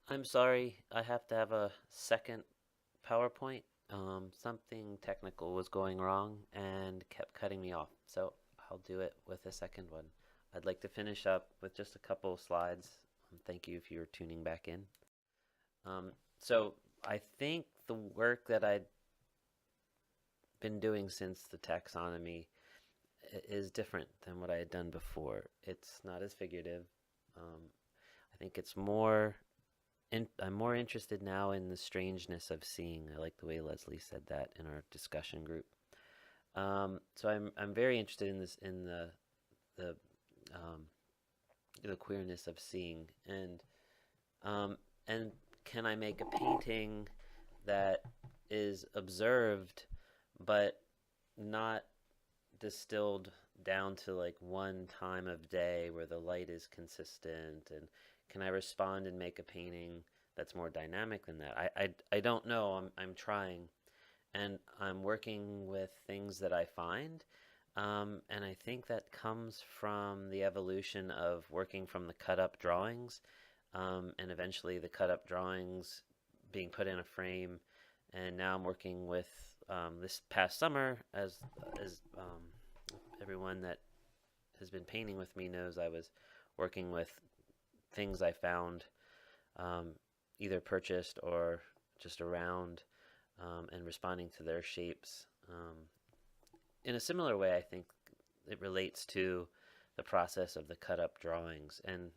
I'm sorry, I have to have a second PowerPoint. Something technical was going wrong and kept cutting me off, so I'll do it with a second one. I'd like to finish up with just a couple of slides. Thank you if you're tuning back in. Um, so I think the work that I've been doing since the taxonomy is different than what I had done before. It's not as figurative. Um, I think it's more I'm more interested now in the strangeness of seeing. I like the way Leslie said that in our discussion group. So I'm very interested in this the um, the queerness of seeing um, and can I make a painting that is observed but not distilled down to like one time of day where the light is consistent, and can I respond and make a painting that's more dynamic than that? I don't know. I'm trying, and I'm working with things that I find, and I think that comes from the evolution of working from the cut up drawings, and eventually the cut up drawings being put in a frame, and now I'm working with this past summer, as everyone that has been painting with me knows, I was working with things I found, um, either purchased or just around, and responding to their shapes. In a similar way, I think it relates to the process of the cut up drawings. And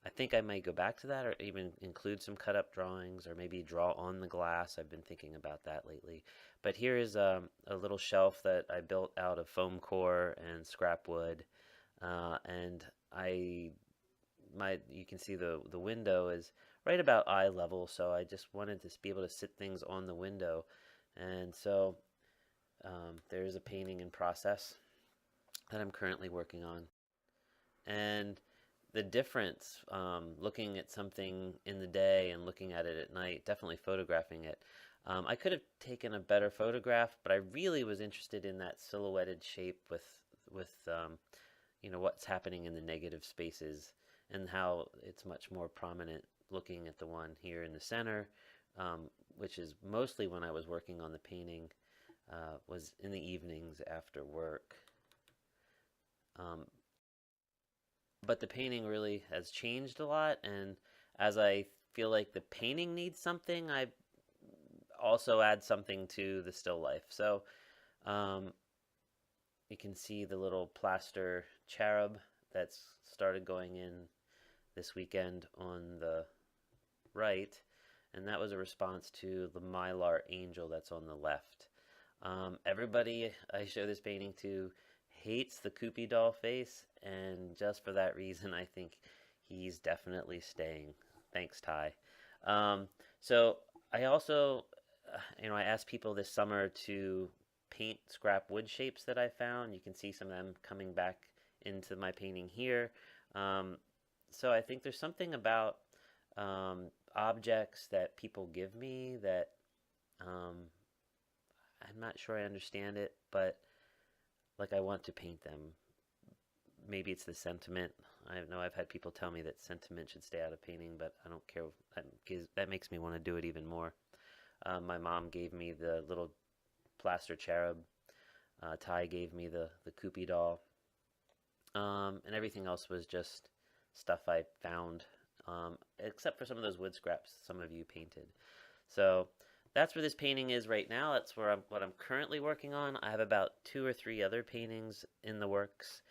I think I might go back to that or even include some cut up drawings or maybe draw on the glass. I've been thinking about that lately. But here is a little shelf that I built out of foam core and scrap wood. And I my you can see the window is right about eye level, so I just wanted to be able to sit things on the window. And so there's a painting in process that I'm currently working on. And the difference, looking at something in the day and looking at it at night, definitely photographing it. I could have taken a better photograph, but I really was interested in that silhouetted shape with what's happening in the negative spaces and how it's much more prominent looking at the one here in the center, which is mostly when I was working on the painting, was in the evenings after work. Um, but the painting really has changed a lot, and as I feel like the painting needs something, I also add something to the still life. So um, you can see the little plaster cherub that's started going in this weekend on the right, and that was a response to the Mylar angel that's on the left. Everybody I show this painting to hates the Koopy doll face, and just for that reason, I think he's definitely staying. Thanks, Ty. Um, so I also, I asked people this summer to paint scrap wood shapes that I found. You can see some of them coming back into my painting here. Um, so I think there's something about objects that people give me that um, I'm not sure I understand it, but like I want to paint them. Maybe it's the sentiment. I know I've had people tell me that sentiment should stay out of painting, but I don't care. That makes me want to do it even more. My mom gave me the little plaster cherub. Ty gave me the Koopy doll, and everything else was just stuff I found, except for some of those wood scraps some of you painted. So that's where this painting is right now. That's what I'm currently working on. I have about 2 or 3 other paintings in the works,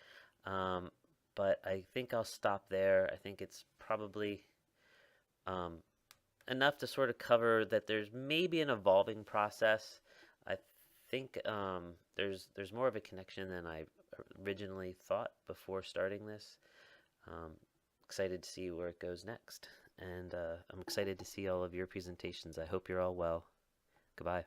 um, but I think I'll stop there. I think it's probably um, enough to sort of cover that there's maybe an evolving process. I think there's more of a connection than I originally thought before starting this. Um, Excited to see where it goes next, and I'm excited to see all of your presentations. I hope you're all well. Goodbye.